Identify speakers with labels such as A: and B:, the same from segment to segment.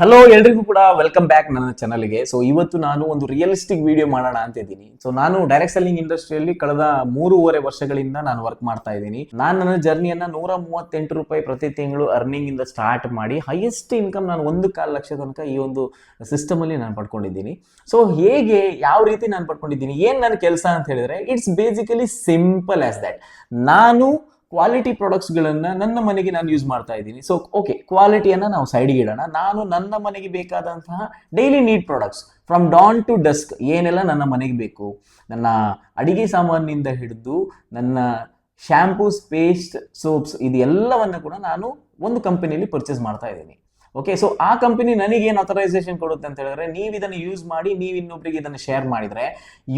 A: Hello ಎಲ್ರಿಗೂ ಕೂಡ welcome back ನನ್ನ ಚಾನಲ್ಗೆ. ಸೊ ಇವತ್ತು ನಾನು ಒಂದು ರಿಯಲಿಸ್ಟಿಕ್ ವಿಡಿಯೋ ಮಾಡೋಣ ಅಂತ ಇದ್ದೀನಿ. ಸೊ ನಾನು ಡೈರೆಕ್ಟ್ ಸೆಲ್ಲಿಂಗ್ ಇಂಡಸ್ಟ್ರಿಯಲ್ಲಿ ಕಳೆದ 3.5 ವರ್ಷಗಳಿಂದ ನಾನು ವರ್ಕ್ ಮಾಡ್ತಾ ಇದ್ದೀನಿ. ನಾನು ನನ್ನ ಜರ್ನಿಯನ್ನ 138 ರೂಪಾಯಿ ಪ್ರತಿ ತಿಂಗಳು ಅರ್ನಿಂಗ್ ಇಂದ ಸ್ಟಾರ್ಟ್ ಮಾಡಿ ಹೈಯೆಸ್ಟ್ ಇನ್ಕಮ್ ನಾನು 1.25 ಲಕ್ಷ ತನಕ ಈ ಒಂದು ಸಿಸ್ಟಮ್ ಅಲ್ಲಿ ನಾನು ಪಡ್ಕೊಂಡಿದ್ದೀನಿ. ಸೊ ಹೇಗೆ ಯಾವ ರೀತಿ ನಾನು ಪಡ್ಕೊಂಡಿದ್ದೀನಿ, ಏನ್ ನನ್ನ ಕೆಲಸ ಅಂತ ಹೇಳಿದ್ರೆ it's basically simple as that. ನಾನು ಕ್ವಾಲಿಟಿ ಪ್ರಾಡಕ್ಟ್ಸ್ಗಳನ್ನ ನನ್ನ ಮನೆಗೆ ನಾನು ಯೂಸ್ ಮಾಡ್ತಾ ಇದ್ದೀನಿ. ಸೊ ಓಕೆ, ಕ್ವಾಲಿಟಿಯನ್ನ ನಾವು ಸೈಡ್ಗೆ ಇಡೋಣ. ನಾನು ನನ್ನ ಮನೆಗೆ ಬೇಕಾದಂತಹ daily need products from dawn to dusk ಏನೆಲ್ಲ ನನ್ನ ಮನೆಗೆ ಬೇಕು, ನನ್ನ ಅಡಿಗೆ ಸಾಮಾನಿನಿಂದ ಹಿಡಿದು ನನ್ನ ಶಾಂಪೂಸ್, ಪೇಸ್ಟ್, ಸೋಪ್ಸ್ ಇದೆಲ್ಲವನ್ನ ಕೂಡ ನಾನು ಒಂದು ಕಂಪನಿಯಲ್ಲಿ ಪರ್ಚೇಸ್ ಮಾಡ್ತಾ ಇದ್ದೀನಿ. ಓಕೆ, ಸೊ ಆ ಕಂಪನಿ ನನಗೆ ಏನು ಅಥರೈಸೇಷನ್ ಕೊಡುತ್ತೆ ಅಂತ ಹೇಳಿದ್ರೆ, ನೀವು ಇದನ್ನು ಯೂಸ್ ಮಾಡಿ ನೀವು ಇನ್ನೊಬ್ಬರಿಗೆ ಇದನ್ನು ಶೇರ್ ಮಾಡಿದ್ರೆ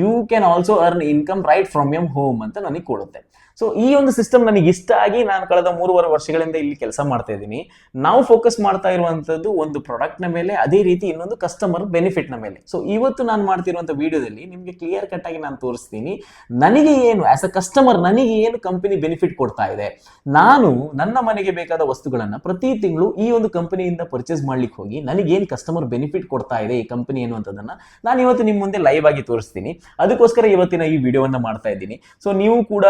A: you can also earn income right from your home ಅಂತ ನನಗೆ ಕೊಡುತ್ತೆ. ಸೊ ಈ ಒಂದು ಸಿಸ್ಟಮ್ ನನಗೆ ಇಷ್ಟ ಆಗಿ ನಾನು ಕಳೆದ 3.5 ವರ್ಷಗಳಿಂದ ಇಲ್ಲಿ ಕೆಲಸ ಮಾಡ್ತಾ ಇದ್ದೀನಿ. ನಾವು ಫೋಕಸ್ ಮಾಡ್ತಾ ಇರುವಂತದ್ದು ಒಂದು ಪ್ರಾಡಕ್ಟ್ ನ ಮೇಲೆ, ಅದೇ ರೀತಿ ಇನ್ನೊಂದು ಕಸ್ಟಮರ್ ಬೆನಿಫಿಟ್ ನ ಮೇಲೆ. ಸೊ ಇವತ್ತು ನಾನು ಮಾಡ್ತಿರುವಂತ ವಿಡಿಯೋದಲ್ಲಿ ನಿಮಗೆ ಕ್ಲಿಯರ್ ಕಟ್ ಆಗಿ ನಾನು ತೋರಿಸ್ತೀನಿ ನನಗೆ ಏನು ಆಸ್ ಅ ಕಸ್ಟಮರ್ ನನಗೆ ಏನು ಕಂಪನಿ ಬೆನಿಫಿಟ್ ಕೊಡ್ತಾ ಇದೆ. ನಾನು ನನ್ನ ಮನೆಗೆ ಬೇಕಾದ ವಸ್ತುಗಳನ್ನ ಪ್ರತಿ ತಿಂಗಳು ಈ ಒಂದು ಕಂಪನಿಯಿಂದ ಪರ್ಚೇಸ್ ಮಾಡ್ಲಿಕ್ಕೆ ಹೋಗಿ ನನಗೆ ಏನು ಕಸ್ಟಮರ್ ಬೆನಿಫಿಟ್ ಕೊಡ್ತಾ ಇದೆ ಈ ಕಂಪನಿ ಅನ್ನುವಂಥದ್ದನ್ನ ನಾನು ಇವತ್ತು ನಿಮ್ಮ ಮುಂದೆ ಲೈವ್ ಆಗಿ ತೋರಿಸ್ತೀನಿ. ಅದಕ್ಕೋಸ್ಕರ ಇವತ್ತಿನ ಈ ವಿಡಿಯೋವನ್ನ ಮಾಡ್ತಾ ಇದ್ದೀನಿ. ಸೊ ನೀವು ಕೂಡ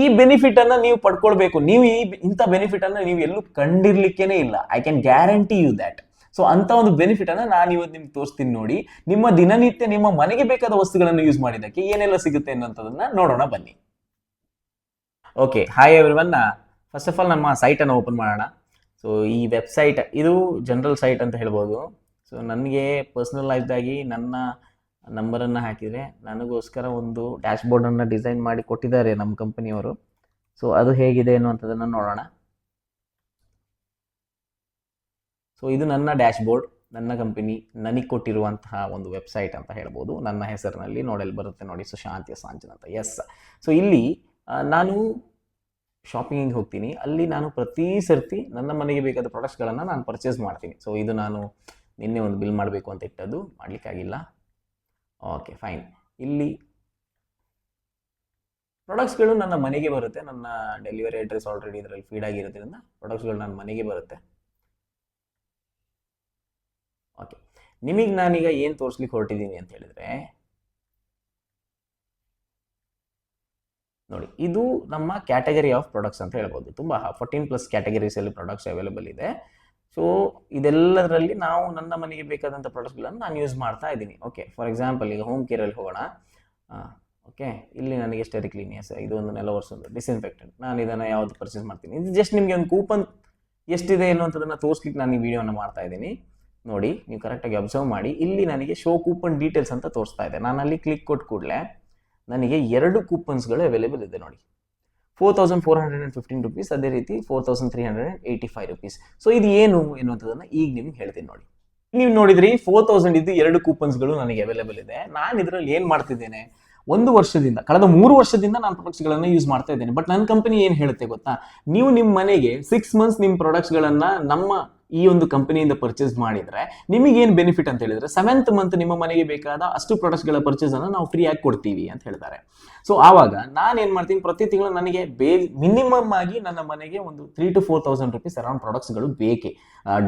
A: ಈ ಬೆನಿಫಿಟ್ ಅನ್ನ ನೀವು ಪಡ್ಕೊಳ್ಬೇಕು. ನೀವು ಇಂಥ ಬೆನಿಫಿಟ್ ಅನ್ನ ನೀವು ಎಲ್ಲೂ ಕಂಡಿರ್ಲಿಕ್ಕೇನೆ ಇಲ್ಲ. I can guarantee you that. So ಅಂತ ಒಂದು ಬೆನಿಫಿಟ್ ಅನ್ನ ನಾನು ಇವತ್ತು ನಿಮ್ಗೆ ತೋರಿಸ್ತೀನಿ. ನೋಡಿ, ನಿಮ್ಮ ದಿನನಿತ್ಯ ನಿಮ್ಮ ಮನೆಗೆ ಬೇಕಾದ ವಸ್ತುಗಳನ್ನು ಯೂಸ್ ಮಾಡಿದಕ್ಕೆ ಏನೆಲ್ಲ ಸಿಗುತ್ತೆ ಅನ್ನೋಂಥದ್ದನ್ನ ನೋಡೋಣ ಬನ್ನಿ. Okay, hi everyone. First of all ನಮ್ಮ ಸೈಟ್ ಅನ್ನು ಓಪನ್ ಮಾಡೋಣ. ಸೊ ಈ ವೆಬ್ಸೈಟ್ ಇದು ಜನರಲ್ ಸೈಟ್ ಅಂತ ಹೇಳ್ಬೋದು. ಸೊ ನನಗೆ ಪರ್ಸನಲೈಸ್ಡ್ ಆಗಿ ನನ್ನ ನಂಬರನ್ನು ಹಾಕಿದರೆ ನನಗೋಸ್ಕರ ಒಂದು ಡ್ಯಾಶ್ ಬೋರ್ಡನ್ನು ಡಿಸೈನ್ ಮಾಡಿ ಕೊಟ್ಟಿದ್ದಾರೆ ನಮ್ಮ ಕಂಪನಿಯವರು. ಸೊ ಅದು ಹೇಗಿದೆ ಅನ್ನುವಂಥದ್ದನ್ನು ನೋಡೋಣ. ಸೊ ಇದು ನನ್ನ ಡ್ಯಾಶ್ ಬೋರ್ಡ್, ನನ್ನ ಕಂಪನಿ ನನಗೆ ಕೊಟ್ಟಿರುವಂತಹ ಒಂದು ವೆಬ್ಸೈಟ್ ಅಂತ ಹೇಳ್ಬೋದು. ನನ್ನ ಹೆಸರಿನಲ್ಲಿ ನೋಡಲು ಬರುತ್ತೆ ನೋಡಿ, ಸುಶಾಂತ್ ಸಾಂಚನ್ ಅಂತ. ಎಸ್. ಸೊ ಇಲ್ಲಿ ನಾನು ಶಾಪಿಂಗಿಗೆ ಹೋಗ್ತೀನಿ. ಅಲ್ಲಿ ನಾನು ಪ್ರತಿ ಸರ್ತಿ ನನ್ನ ಮನೆಗೆ ಬೇಕಾದ ಪ್ರಾಡಕ್ಟ್ಸ್ಗಳನ್ನು ನಾನು ಪರ್ಚೇಸ್ ಮಾಡ್ತೀನಿ. ಸೊ ಇದು ನಾನು ನಿನ್ನೆ ಒಂದು ಬಿಲ್ ಮಾಡಬೇಕು ಅಂತ ಇಟ್ಟದ್ದು, ಮಾಡಲಿಕ್ಕಾಗಿಲ್ಲ. Okay, fine. ಇಲ್ಲಿ ಪ್ರಾಡಕ್ಟ್ಸ್ಗಳು ನನ್ನ ಮನೆಗೆ ಬರುತ್ತೆ. ನನ್ನ ಡೆಲಿವರಿ ಅಡ್ರೆಸ್ ಆಲ್ರೆಡಿ ಇದರಲ್ಲಿ ಫೀಡ್ ಆಗಿರೋದ್ರಿಂದ ಪ್ರಾಡಕ್ಟ್ಸ್ಗಳು ನನ್ನ ಮನೆಗೆ ಬರುತ್ತೆ. ಓಕೆ, ನಿಮಗೆ ನಾನೀಗ ಏನು ತೋರಿಸ್ಲಿಕ್ಕೆ ಹೊರಟಿದ್ದೀನಿ ಅಂತ ಹೇಳಿದ್ರೆ, ನೋಡಿ, ಇದು ನಮ್ಮ ಕ್ಯಾಟಗರಿ ಆಫ್ ಪ್ರಾಡಕ್ಟ್ಸ್ ಅಂತ ಹೇಳ್ಬೋದು. ತುಂಬ 14+ ಕ್ಯಾಟಗರೀಸಲ್ಲಿ ಪ್ರಾಡಕ್ಟ್ಸ್ ಅವೈಲೇಬಲ್ ಇದೆ. ಸೊ ಇದೆಲ್ಲದರಲ್ಲಿ ನಾವು ನನ್ನ ಮನೆಗೆ ಬೇಕಾದಂಥ ಪ್ರಾಡಕ್ಟ್ಸ್ಗಳನ್ನು ನಾನು ಯೂಸ್ ಮಾಡ್ತಾ ಇದ್ದೀನಿ. ಓಕೆ, ಫಾರ್ ಎಕ್ಸಾಂಪಲ್ ಈಗ ಹೋಮ್ ಕೇರಲ್ಲಿ ಹೋಗೋಣ. ಓಕೆ, ಇಲ್ಲಿ ನನಗೆ ಸ್ಟೆರಿಕ್ಲೀನಿಯಸ್, ಇದು ಒಂದು ನೆಲ ಒರೆಸೋದು, ಡಿಸ್ಇನ್ಫೆಕ್ಟೆಂಟ್, ನಾನು ಇದನ್ನು ಯಾವುದು ಪರ್ಚೇಸ್ ಮಾಡ್ತೀನಿ. ಇದು ಜಸ್ಟ್ ನಿಮಗೆ ಒಂದು ಕೂಪನ್ ಎಷ್ಟಿದೆ ಅನ್ನುವಂಥದ್ದನ್ನು ತೋರಿಸ್ಲಿಕ್ಕೆ ನಾನು ಈ ವಿಡಿಯೋನ ಮಾಡ್ತಾ ಇದ್ದೀನಿ. ನೋಡಿ, ನೀವು ಕರೆಕ್ಟಾಗಿ ಅಬ್ಸರ್ವ್ ಮಾಡಿ. ಇಲ್ಲಿ ನನಗೆ ಶೋ ಕೂಪನ್ ಡೀಟೇಲ್ಸ್ ಅಂತ ತೋರಿಸ್ತಾ ಇದೆ. ನಾನು ಅಲ್ಲಿ ಕ್ಲಿಕ್ ಕೊಟ್ಟ ಕೂಡಲೇ ನನಗೆ 2 ಕೂಪನ್ಸ್ಗಳು ಅವೈಲೇಬಲ್ ಇದೆ. ನೋಡಿ, 4415 ರುಪೀಸ್, ಅದೇ ರೀತಿ 4385 ರುಪೀಸ್. ಸೊ ಇದು ಏನು ಎನ್ನುವಂಥದ್ದನ್ನು ಈಗ ನಿಮ್ಗೆ ಹೇಳ್ತೀನಿ. ನೋಡಿ, ನೀವು ನೋಡಿದ್ರಿ 4000 ಇದು 2 ಕೂಪನ್ಸ್ಗಳು ನನಗೆ ಅವೈಲೇಬಲ್ ಇದೆ. ನಾನು ಇದರಲ್ಲಿ ಏನು ಮಾಡ್ತಿದ್ದೇನೆ, ಕಳೆದ 3 ವರ್ಷದಿಂದ ನಾನು ಪ್ರಾಡಕ್ಟ್ಸ್ಗಳನ್ನು ಯೂಸ್ ಮಾಡ್ತಾ ಇದ್ದೇನೆ. ಬಟ್ ನನ್ನ ಕಂಪನಿ ಏನು ಹೇಳುತ್ತೆ ಗೊತ್ತಾ, ನೀವು ನಿಮ್ಮ ಮನೆಗೆ 6 ಮಂತ್ಸ್ ನಿಮ್ಮ ಪ್ರಾಡಕ್ಟ್ಸ್ಗಳನ್ನು ನಮ್ಮ ಈ ಒಂದು ಕಂಪನಿಯಿಂದ ಪರ್ಚೇಸ್ ಮಾಡಿದ್ರೆ ನಿಮಗೆ ಏನು ಬೆನಿಫಿಟ್ ಅಂತ ಹೇಳಿದ್ರೆ 7th ಮಂತ್ ನಿಮ್ಮ ಮನೆಗೆ ಬೇಕಾದ ಅಷ್ಟು ಪ್ರಾಡಕ್ಟ್ಸ್ಗಳ ಪರ್ಚೇಸ್ ಅನ್ನು ನಾವು ಫ್ರೀ ಆಗಿ ಕೊಡ್ತೀವಿ ಅಂತ ಹೇಳ್ತಾರೆ. ಸೊ ಆವಾಗ ನಾನು ಏನು ಮಾಡ್ತೀನಿ, ಪ್ರತಿ ತಿಂಗಳು ನನಗೆ ಮಿನಿಮಮ್ ಆಗಿ ನನ್ನ ಮನೆಗೆ ಒಂದು 3,000 to 4,000 ರುಪೀಸ್ ಅರೌಂಡ್ ಪ್ರಾಡಕ್ಟ್ಸ್ಗಳು ಬೇಕೇ.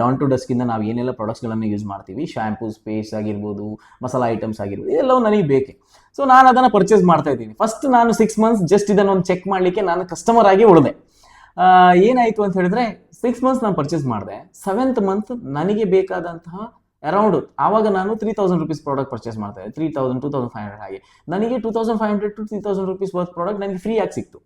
A: ಡಾನ್ ಟು ಡಸ್ಕ್ ಇಂದ ನಾವು ಏನೆಲ್ಲ ಪ್ರಾಡಕ್ಟ್ಸ್ಗಳನ್ನು ಯೂಸ್ ಮಾಡ್ತೀವಿ, ಶಾಂಪೂಸ್, ಪೇಸ್ಟ್ ಆಗಿರ್ಬೋದು, ಮಸಾಲಾ ಐಟಮ್ಸ್ ಆಗಿರ್ಬೋದು, ಇದೆಲ್ಲವೂ ನನಗೆ ಬೇಕೇ. ಸೊ ನಾನು ಅದನ್ನು ಪರ್ಚೇಸ್ ಮಾಡ್ತಾ ಇದ್ದೀನಿ. ಫಸ್ಟ್ ನಾನು 6 ಮಂತ್ಸ್ ಜಸ್ಟ್ ಇದನ್ನು ಒಂದು ಚೆಕ್ ಮಾಡಲಿಕ್ಕೆ ನಾನು ಕಸ್ಟಮರ್ ಆಗಿ ಉಳಿದೆ. ಏನಾಯಿತು ಅಂತ ಹೇಳಿದ್ರೆ 6 ಮಂತ್ಸ್ ನಾನು ಪರ್ಚೇಸ್ ಮಾಡಿದೆ. 7th ಮಂತ್ ನನಗೆ ಬೇಕಾದಂತಹ ಅರೌಂಡ್ ಆವಾಗ ನಾನು 3,000 ರುಪೀಸ್ ಪ್ರಾಡಕ್ಟ್ ಪರ್ಚೇಸ್ ಮಾಡ್ತಾ ಇದ್ದೆ. 3,000, 2,500 ಹಾಗೆ ನನಗೆ 2,500 to 3,000 ರುಪೀಸ್ ವರ್ತ್ ಪ್ರಾಡಕ್ಟ್ ನನಗೆ ಫ್ರೀ ಆಗಿ ಸಿಕ್ತು.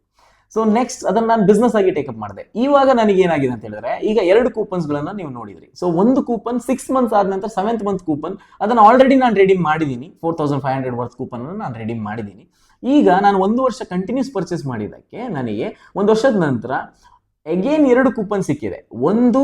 A: ಸೊ ನೆಕ್ಸ್ಟ್ ಅದನ್ನು ನಾನು ಬಿಸ್ನೆಸ್ ಆಗಿ ಟೇಕಪ್ ಮಾಡಿದೆ. ಇವಾಗ ನನಗೆ ಏನಾಗಿದೆ ಅಂತ ಹೇಳಿದ್ರೆ, ಈಗ 2 ಕೂಪನ್ಸ್ಗಳನ್ನು ನೀವು ನೋಡಿದ್ರಿ. ಸೊ ಒಂದು ಕೂಪನ್ 6 ಮಂತ್ಸ್ ಆದ ನಂತರ 7th ಮಂತ್ ಕೂಪನ್ ಅದನ್ನು ಆಲ್ರೆಡಿ ನಾನು ರೆಡೀಮ್ ಮಾಡಿದ್ದೀನಿ. 4,500 ವರ್ತ್ ಕೂಪನ್ ನಾನು ರೆಡೀಮ್ ಮಾಡಿದ್ದೀನಿ. ಈಗ ನಾನು 1 ವರ್ಷ ಕಂಟಿನ್ಯೂಸ್ ಪರ್ಚೇಸ್ ಮಾಡಿದ್ದಕ್ಕೆ ನನಗೆ 1 ವರ್ಷದ ನಂತರ ಅಗೇನ್ 2 ಕೂಪನ್ ಸಿಕ್ಕಿದೆ. ಒಂದು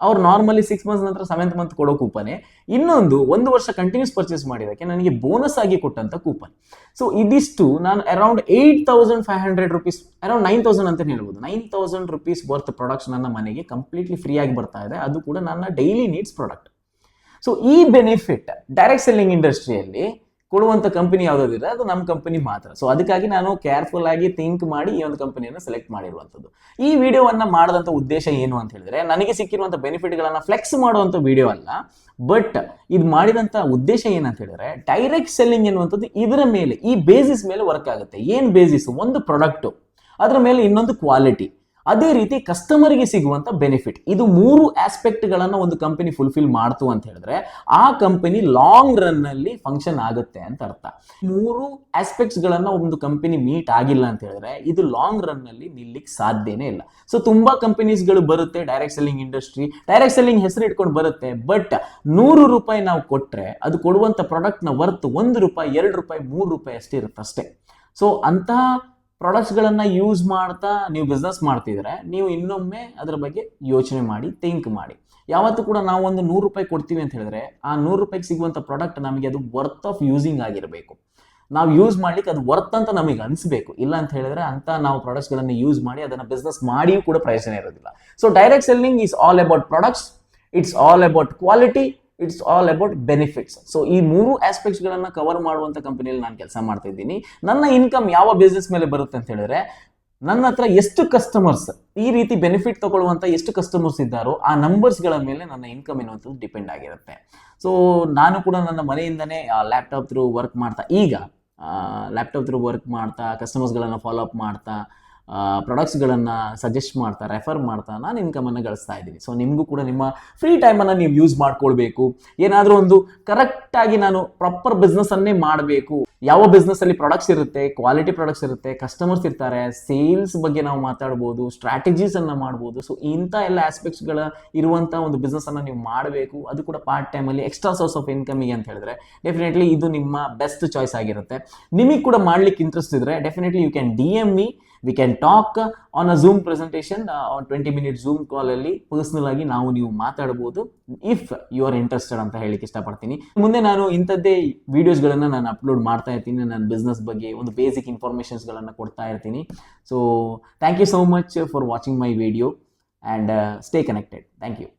A: ಅವ್ರು ನಾರ್ಮಲಿ 6 ಮಂತ್ಸ್ ನಂತರ 7th ಮಂತ್ ಕೊಡೋ ಕೂಪನ್, ಇನ್ನೊಂದು 1 ವರ್ಷ ಕಂಟಿನ್ಯೂಸ್ ಪರ್ಚೇಸ್ ಮಾಡಿದಕ್ಕೆ ನನಗೆ ಬೋನಸ್ ಆಗಿ ಕೊಟ್ಟಂತ ಕೂಪನ್. ಸೊ ಇದಿಷ್ಟು ನಾನು ಅರೌಂಡ್ 8,500 ರುಪೀಸ್, ಅರೌಂಡ್ 9,000 ಅಂತ ಹೇಳ್ಬೋದು. 9,000 ರುಪೀಸ್ ವರ್ತ್ ಪ್ರಾಡಕ್ಟ್ಸ್ ನನ್ನ ಮನೆಗೆ ಕಂಪ್ಲೀಟ್ಲಿ ಫ್ರೀ ಆಗಿ ಬರ್ತಾ ಇದೆ. ಅದು ಕೂಡ ನನ್ನ ಡೈಲಿ ನೀಡ್ಸ್ ಪ್ರಾಡಕ್ಟ್. ಸೊ ಈ ಬೆನಿಫಿಟ್ ಡೈರೆಕ್ಟ್ ಸೆಲ್ಲಿಂಗ್ ಇಂಡಸ್ಟ್ರಿಯಲ್ಲಿ ಕೊಡುವಂತ ಕಂಪನಿ ಯಾವ್ದಾದ್ರೆ ಅದು ನಮ್ಮ ಕಂಪನಿ ಮಾತ್ರ. ಸೊ ಅದಕ್ಕಾಗಿ ನಾನು ಕೇರ್ಫುಲ್ ಆಗಿ ಥಿಂಕ್ ಮಾಡಿ ಈ ಒಂದು ಕಂಪನಿಯನ್ನು ಸೆಲೆಕ್ಟ್ ಮಾಡಿರುವಂತದ್ದು. ಈ ವಿಡಿಯೋವನ್ನ ಮಾಡದಂತ ಉದ್ದೇಶ ಏನು ಅಂತ ಹೇಳಿದ್ರೆ, ನನಗೆ ಸಿಕ್ಕಿರುವಂತ ಬೆನಿಫಿಟ್ಗಳನ್ನ ಫ್ಲೆಕ್ಸ್ ಮಾಡುವಂತ ವಿಡಿಯೋ ಅಲ್ಲ, ಬಟ್ ಇದು ಮಾಡಿದಂತ ಉದ್ದೇಶ ಏನಂತ ಹೇಳಿದ್ರೆ, ಡೈರೆಕ್ಟ್ ಸೆಲ್ಲಿಂಗ್ ಎನ್ನುವಂಥದ್ದು ಇದರ ಮೇಲೆ, ಈ ಬೇಸಿಸ್ ಮೇಲೆ ವರ್ಕ್ ಆಗುತ್ತೆ. ಏನ್ ಬೇಸಿಸ್? ಒಂದು ಪ್ರಾಡಕ್ಟ್, ಅದರ ಮೇಲೆ ಇನ್ನೊಂದು ಕ್ವಾಲಿಟಿ, ಅದೇ ರೀತಿ ಕಸ್ಟಮರ್ಗೆ ಸಿಗುವಂತ ಬೆನಿಫಿಟ್. ಇದು 3 ಆಸ್ಪೆಕ್ಟ್ ಗಳನ್ನ ಒಂದು ಕಂಪನಿ ಫುಲ್ಫಿಲ್ ಮಾಡ್ತು ಅಂತ ಹೇಳಿದ್ರೆ ಆ ಕಂಪನಿ ಲಾಂಗ್ ರನ್ ನಲ್ಲಿ ಫಂಕ್ಷನ್ ಆಗುತ್ತೆ ಅಂತ ಅರ್ಥ. 3 ಆಸ್ಪೆಕ್ಟ್ಸ್ ಗಳನ್ನ ಒಂದು ಕಂಪನಿ ಮೀಟ್ ಆಗಿಲ್ಲ ಅಂತ ಹೇಳಿದ್ರೆ ಇದು ಲಾಂಗ್ ರನ್ ನಲ್ಲಿ ನಿಲ್ಲಿಕ್ ಸಾಧ್ಯನೇ ಇಲ್ಲ. ಸೊ ತುಂಬಾ ಕಂಪನೀಸ್ ಗಳು ಬರುತ್ತೆ, direct selling industry, direct selling ಹೆಸರು ಇಟ್ಕೊಂಡು ಬರುತ್ತೆ. ಬಟ್ 100 ರೂಪಾಯಿ ನಾವು ಕೊಟ್ರೆ ಅದು ಕೊಡುವಂತ ಪ್ರಾಡಕ್ಟ್ ನ ವರ್ತ್ 1 ರೂಪಾಯಿ, 2 ರೂಪಾಯಿ, 3 ರೂಪಾಯಿ ಅಷ್ಟೇ ಇರುತ್ತೆ ಅಷ್ಟೇ. ಸೊ ಅಂತಹ ಪ್ರಾಡಕ್ಟ್ಸ್ಗಳನ್ನು ಯೂಸ್ ಮಾಡ್ತಾ ನೀವು ಬಿಸ್ನೆಸ್ ಮಾಡ್ತಿದ್ರೆ ನೀವು ಇನ್ನೊಮ್ಮೆ ಅದರ ಬಗ್ಗೆ ಯೋಚನೆ ಮಾಡಿ, ಥಿಂಕ್ ಮಾಡಿ. ಯಾವತ್ತೂ ಕೂಡ ನಾವು ಒಂದು 100 ರೂಪಾಯಿ ಕೊಡ್ತೀವಿ ಅಂತ ಹೇಳಿದ್ರೆ ಆ 100 ರೂಪಾಯಿಗೆ ಸಿಗುವಂಥ ಪ್ರಾಡಕ್ಟ್ ನಮಗೆ ಅದು ವರ್ತ್ ಆಫ್ ಯೂಸಿಂಗ್ ಆಗಿರಬೇಕು. ನಾವು ಯೂಸ್ ಮಾಡ್ಲಿಕ್ಕೆ ಅದು ವರ್ತ್ ಅಂತ ನಮಗೆ ಅನಿಸ್ಬೇಕು. ಇಲ್ಲ ಅಂತ ಹೇಳಿದ್ರೆ ಅಂತ ನಾವು ಪ್ರಾಡಕ್ಟ್ಸ್ಗಳನ್ನು ಯೂಸ್ ಮಾಡಿ ಅದನ್ನು ಬಿಸ್ನೆಸ್ ಮಾಡಿಯೂ ಕೂಡ ಪ್ರಯೋಜನ ಇರೋದಿಲ್ಲ. So direct selling is all about products, it's all about quality, it's all about benefits. So ಈ 3 ಆಸ್ಪೆಕ್ಟ್ಸ್ ಗಳನ್ನ ಕವರ್ ಮಾಡುವಂತ ಕಂಪನಿಯಲ್ಲಿ ನಾನು ಕೆಲಸ ಮಾಡ್ತಾ ಇದ್ದೀನಿ. ನನ್ನ ಇನ್ಕಮ್ ಯಾವ ಬಿಸ್ನೆಸ್ ಮೇಲೆ ಬರುತ್ತೆ ಅಂತ ಹೇಳಿದ್ರೆ, ನನ್ನ ಹತ್ರ ಎಷ್ಟು ಕಸ್ಟಮರ್ಸ್ ಈ ರೀತಿ ಬೆನಿಫಿಟ್ ತಗೊಳ್ಳುವಂತ ಎಷ್ಟು ಕಸ್ಟಮರ್ಸ್ ಇದ್ದಾರೋ ಆ ನಂಬರ್ಸ್ ಗಳ ಮೇಲೆ ನನ್ನ ಇನ್ಕಮ್ ಎನ್ನುವಂಥದ್ದು ಡಿಪೆಂಡ್ ಆಗಿರುತ್ತೆ. ಸೊ ನಾನು ಕೂಡ ನನ್ನ ಮನೆಯಿಂದನೇ ಲ್ಯಾಪ್ಟಾಪ್ ಥ್ರೂ ವರ್ಕ್ ಮಾಡ್ತಾ, ಈಗ ಲ್ಯಾಪ್ಟಾಪ್ ಥ್ರೂ ವರ್ಕ್ ಮಾಡ್ತಾ, ಕಸ್ಟಮರ್ಸ್ಗಳನ್ನು ಫಾಲೋ ಅಪ್ ಮಾಡ್ತಾ, ಪ್ರಾಡಕ್ಟ್ಸ್ಗಳನ್ನು ಸಜೆಸ್ಟ್ ಮಾಡ್ತಾ, ರೆಫರ್ ಮಾಡ್ತಾ ನಾನು ಇನ್ಕಮನ್ನು ಗಳಿಸ್ತಾ ಇದ್ದೀನಿ. ಸೊ ನಿಮಗೂ ಕೂಡ ನಿಮ್ಮ ಫ್ರೀ ಟೈಮನ್ನು ನೀವು ಯೂಸ್ ಮಾಡ್ಕೊಳ್ಬೇಕು. ಏನಾದರೂ ಒಂದು ಕರೆಕ್ಟಾಗಿ ನಾನು ಪ್ರಾಪರ್ ಬಿಸ್ನೆಸ್ಸನ್ನೇ ಮಾಡಬೇಕು. ಯಾವ ಬಿಸ್ನೆಸ್ಸಲ್ಲಿ ಪ್ರಾಡಕ್ಟ್ಸ್ ಇರುತ್ತೆ, ಕ್ವಾಲಿಟಿ ಪ್ರಾಡಕ್ಟ್ಸ್ ಇರುತ್ತೆ, ಕಸ್ಟಮರ್ಸ್ ಇರ್ತಾರೆ, ಸೇಲ್ಸ್ ಬಗ್ಗೆ ನಾವು ಮಾತಾಡ್ಬೋದು, ಸ್ಟ್ರಾಟಜೀಸನ್ನು ಮಾಡ್ಬೋದು. ಸೊ ಇಂಥ ಎಲ್ಲ ಆಸ್ಪೆಕ್ಟ್ಸ್ಗಳ ಇರುವಂಥ ಒಂದು ಬಿಸ್ನೆಸ್ಸನ್ನು ನೀವು ಮಾಡಬೇಕು. ಅದು ಕೂಡ ಪಾರ್ಟ್ ಟೈಮಲ್ಲಿ ಎಕ್ಸ್ಟ್ರಾ ಸೋರ್ಸ್ ಆಫ್ ಇನ್ಕಮಿಗೆ ಅಂತ ಹೇಳಿದ್ರೆ ಡೆಫಿನೆಟ್ಲಿ ಇದು ನಿಮ್ಮ ಬೆಸ್ಟ್ ಚಾಯ್ಸ್ ಆಗಿರುತ್ತೆ. ನಿಮಗೆ ಕೂಡ ಮಾಡ್ಲಿಕ್ಕೆ ಇಂಟ್ರೆಸ್ಟ್ ಇದ್ದರೆ definitely you can DM me. We can talk on a Zoom presentation, on 20-minute Zoom call ಅಲ್ಲಿ ಪರ್ಸನಲ್ ಆಗಿ ನೀವು ಮಾತಾಡಬಹುದು, ಇಫ್ ಯು ಆರ್ ಇಂಟ್ರೆಸ್ಟೆಡ್ ಅಂತ ಹೇಳಿಕ್ಕೆ ಇಷ್ಟಪಡ್ತೀನಿ. ಮುಂದೆ ನಾನು ಇಂಥದ್ದೇ ವಿಡಿಯೋಸ್ಗಳನ್ನು ನಾನು ಅಪ್ಲೋಡ್ ಮಾಡ್ತಾ ಇರ್ತೀನಿ. ನನ್ನ ಬಿಸ್ನೆಸ್ ಬಗ್ಗೆ ಒಂದು ಬೇಸಿಕ್ ಇನ್ಫಾರ್ಮೇಷನ್ಸ್ಗಳನ್ನು ಕೊಡ್ತಾ ಇರ್ತೀನಿ. So thank you so much for watching my video and stay connected. Thank you.